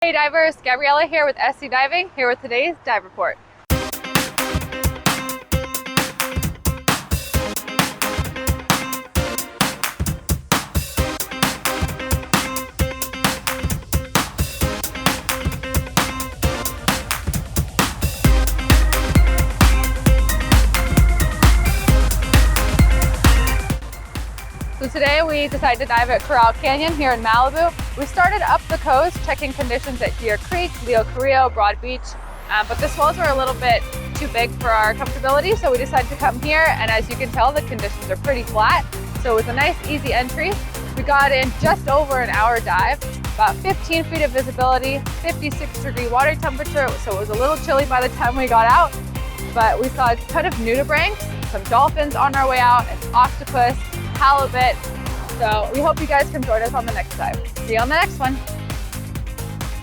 Hey divers, Gabriella here with SC Diving, here with today's dive report. So today we decided to dive at Corral Canyon here in Malibu. We started up the coast checking conditions at Deer Creek, Carrillo, Broad Beach, but the swells were a little bit too big for our comfortability, so we decided to come here, and as you can tell, the conditions are pretty flat. So it was a nice easy entry. We got in just over an hour dive, about 15 feet of visibility, 56-degree water temperature, so it was a little chilly by the time we got out, but we saw a ton of nudibranchs, some dolphins on our way out, an octopus, halibut. So we hope you guys can join us on the next dive. See you on the next one.